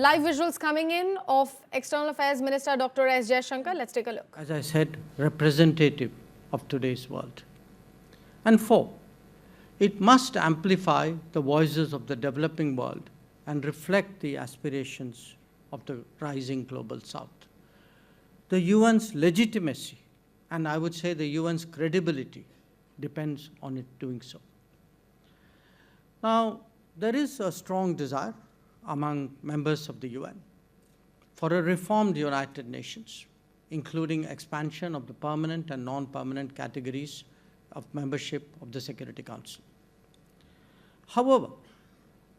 live visuals coming in of External Affairs Minister Dr. S. Jaishankar. Let's take a look. As I said, representative of today's world. And 4, it must amplify the voices of the developing world and reflect the aspirations of the rising global south. The UN's legitimacy, and I would say the UN's credibility, depends on it doing so. Now, there is a strong desire among members of the UN for a reformed United Nations, including expansion of the permanent and non-permanent categories of membership of the Security Council. However,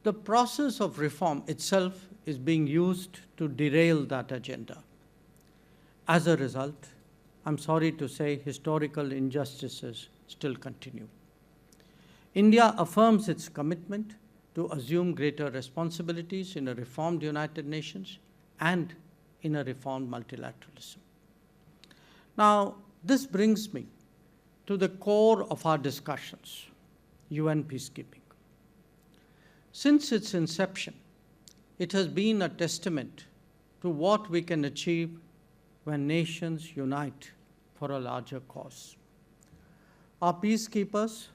the process of reform itself is being used to derail that agenda. As a result, I'm sorry to say, historical injustices still continue. India affirms its commitment to assume greater responsibilities in a reformed United Nations and in a reformed multilateralism. Now, this brings me to the core of our discussions, UN peacekeeping. Since its inception, it has been a testament to what we can achieve when nations unite for a larger cause. Our peacekeepers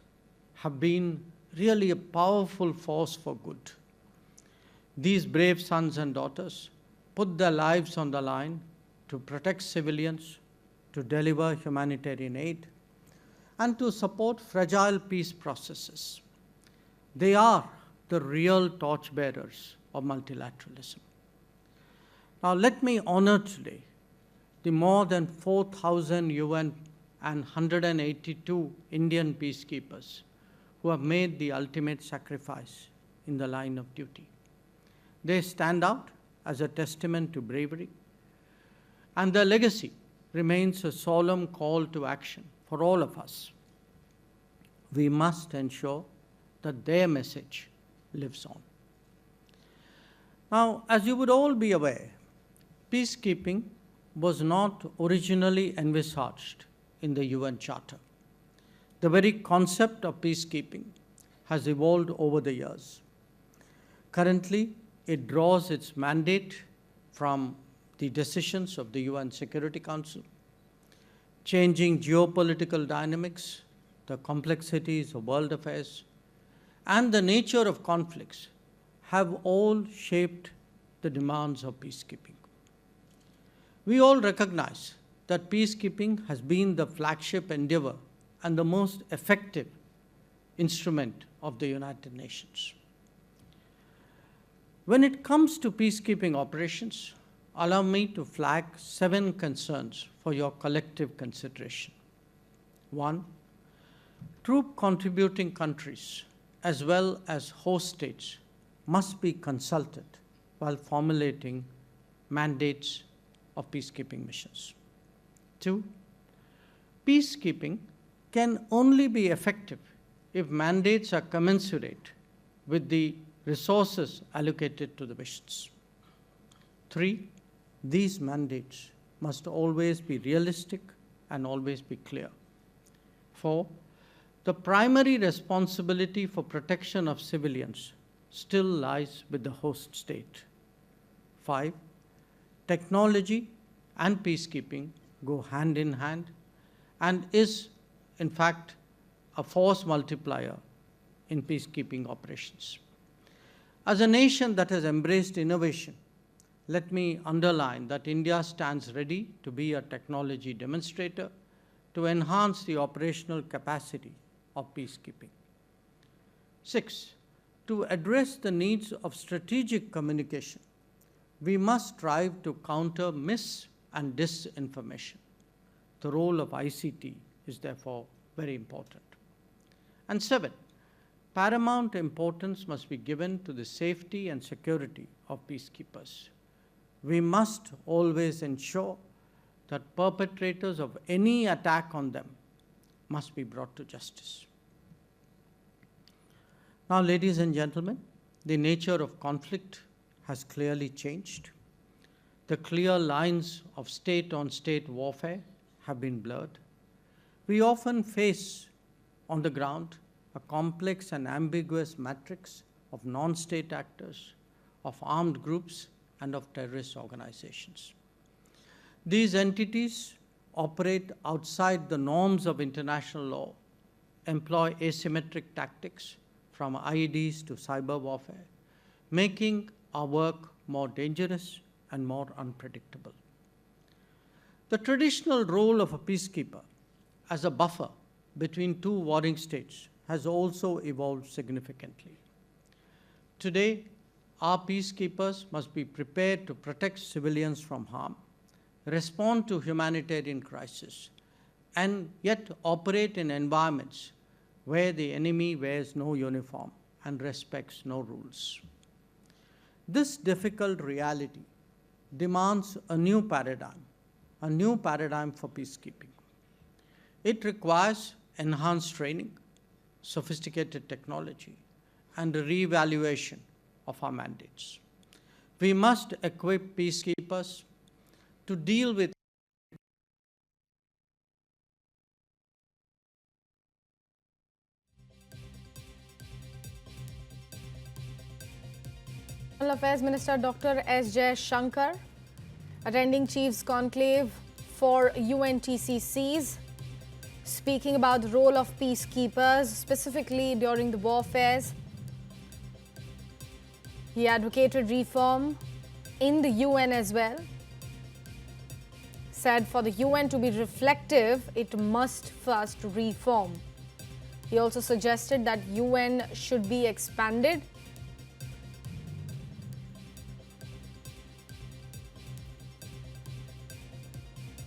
have been really a powerful force for good. These brave sons and daughters put their lives on the line to protect civilians, to deliver humanitarian aid, and to support fragile peace processes. They are the real torchbearers of multilateralism. Now, let me honor today the more than 4,000 UN and 182 Indian peacekeepers who have made the ultimate sacrifice in the line of duty. They stand out as a testament to bravery, and their legacy remains a solemn call to action for all of us. We must ensure that their message lives on. Now, as you would all be aware, peacekeeping was not originally envisaged in the UN Charter. The very concept of peacekeeping has evolved over the years. Currently, it draws its mandate from the decisions of the UN Security Council. Changing geopolitical dynamics, the complexities of world affairs, and the nature of conflicts have all shaped the demands of peacekeeping. We all recognize that peacekeeping has been the flagship endeavor and the most effective instrument of the United Nations. When it comes to peacekeeping operations, allow me to flag 7 concerns for your collective consideration. 1, troop contributing countries as well as host states must be consulted while formulating mandates of peacekeeping missions. 2, peacekeeping can only be effective if mandates are commensurate with the resources allocated to the missions. 3, these mandates must always be realistic and always be clear. 4, the primary responsibility for protection of civilians still lies with the host state. 5, technology and peacekeeping go hand in hand and is, in fact, a force multiplier in peacekeeping operations. As a nation that has embraced innovation, let me underline that India stands ready to be a technology demonstrator to enhance the operational capacity of peacekeeping. 6, to address the needs of strategic communication, we must strive to counter mis- and disinformation. The role of ICT is therefore very important. And 7, paramount importance must be given to the safety and security of peacekeepers. We must always ensure that perpetrators of any attack on them must be brought to justice. Now, ladies and gentlemen, the nature of conflict has clearly changed. The clear lines of state-on-state warfare have been blurred. We often face on the ground a complex and ambiguous matrix of non-state actors, of armed groups, and of terrorist organizations. These entities operate outside the norms of international law, employ asymmetric tactics from IEDs to cyber warfare, making our work more dangerous and more unpredictable. The traditional role of a peacekeeper as a buffer between two warring states has also evolved significantly. Today, our peacekeepers must be prepared to protect civilians from harm, respond to humanitarian crises, and yet operate in environments where the enemy wears no uniform and respects no rules. This difficult reality demands a new paradigm for peacekeeping. It requires enhanced training, sophisticated technology, and a reevaluation of our mandates. We must equip peacekeepers to deal with External Affairs Minister Dr. S. Jaishankar attending Chiefs Conclave for UN TCCs, speaking about the role of peacekeepers, specifically during the warfares. He advocated reform in the UN as well. Said for the UN to be reflective, it must first reform. He also suggested that UN should be expanded.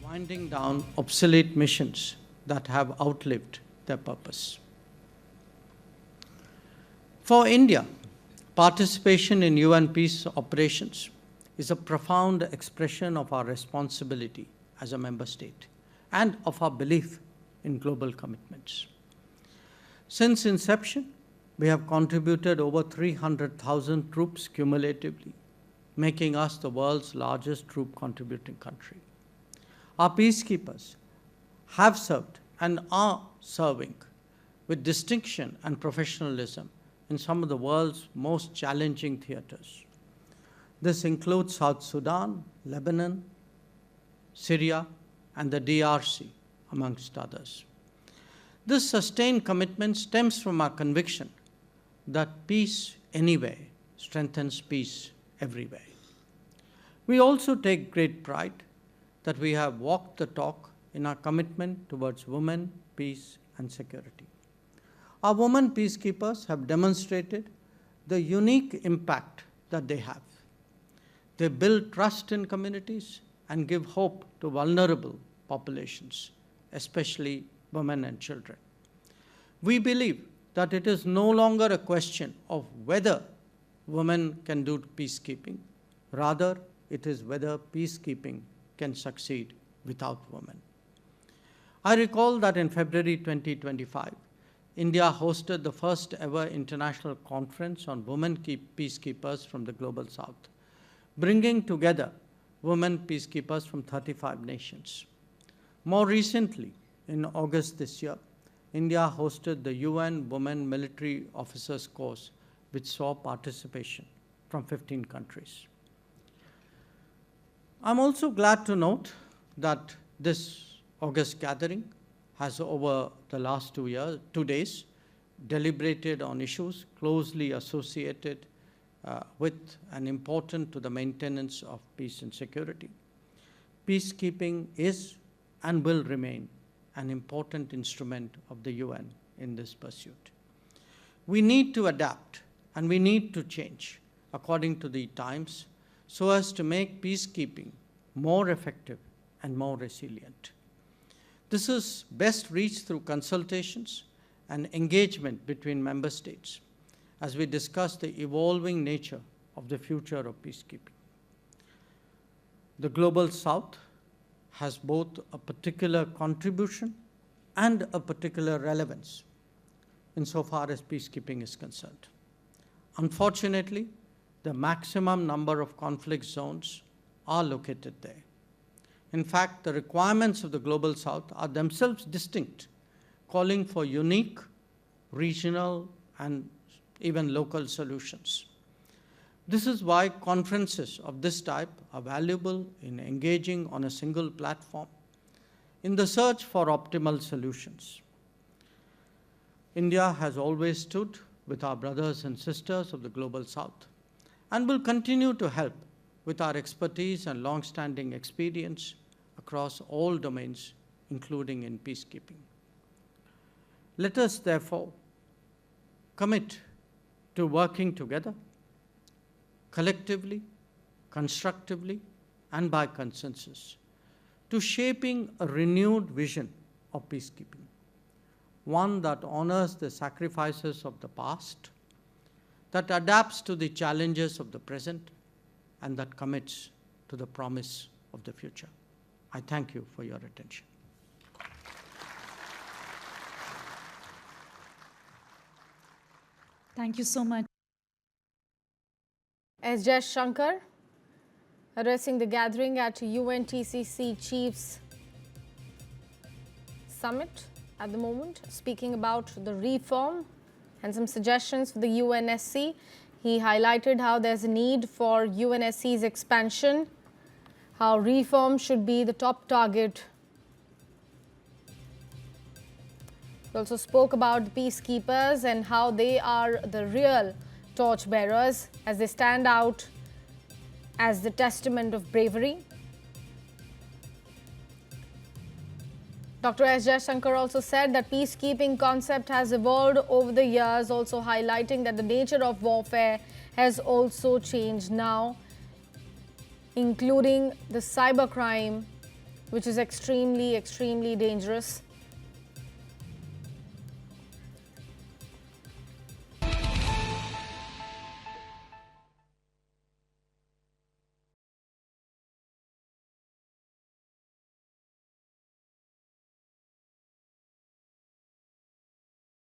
Winding down obsolete missions that have outlived their purpose. For India, participation in UN peace operations is a profound expression of our responsibility as a member state and of our belief in global commitments. Since inception, we have contributed over 300,000 troops cumulatively, making us the world's largest troop contributing country. Our peacekeepers have served and are serving with distinction and professionalism in some of the world's most challenging theaters. This includes South Sudan, Lebanon, Syria, and the DRC, amongst others. This sustained commitment stems from our conviction that peace anywhere strengthens peace everywhere. We also take great pride that we have walked the talk in our commitment towards women, peace, and security. Our women peacekeepers have demonstrated the unique impact that they have. They build trust in communities and give hope to vulnerable populations, especially women and children. We believe that it is no longer a question of whether women can do peacekeeping. Rather, it is whether peacekeeping can succeed without women. I recall that in February 2025, India hosted the first ever international conference on women peacekeepers from the Global South, bringing together women peacekeepers from 35 nations. More recently, in August this year, India hosted the UN Women Military Officers Course, which saw participation from 15 countries. I'm also glad to note that this August gathering has, over the last 2 days, deliberated on issues closely associated with and important to the maintenance of peace and security. Peacekeeping is and will remain an important instrument of the UN in this pursuit. We need to adapt and we need to change according to the times so as to make peacekeeping more effective and more resilient. This is best reached through consultations and engagement between member states as we discuss the evolving nature of the future of peacekeeping. The Global South has both a particular contribution and a particular relevance insofar as peacekeeping is concerned. Unfortunately, the maximum number of conflict zones are located there. In fact, the requirements of the Global South are themselves distinct, calling for unique, regional, and even local solutions. This is why conferences of this type are valuable in engaging on a single platform in the search for optimal solutions. India has always stood with our brothers and sisters of the Global South and will continue to help with our expertise and long-standing experience across all domains, including in peacekeeping. Let us therefore commit to working together, collectively, constructively, and by consensus, to shaping a renewed vision of peacekeeping, one that honors the sacrifices of the past, that adapts to the challenges of the present, and that commits to the promise of the future. I thank you for your attention. Thank you so much. S. Jaishankar addressing the gathering at UN TCC Chiefs Summit at the moment, speaking about the reform and some suggestions for the UNSC. He highlighted how there's a need for UNSC's expansion, how reform should be the top target. He also spoke about the peacekeepers and how they are the real torchbearers as they stand out as the testament of bravery. Dr. S. Jaishankar also said that peacekeeping concept has evolved over the years, also highlighting that the nature of warfare has also changed now, including the cybercrime, which is extremely, extremely dangerous.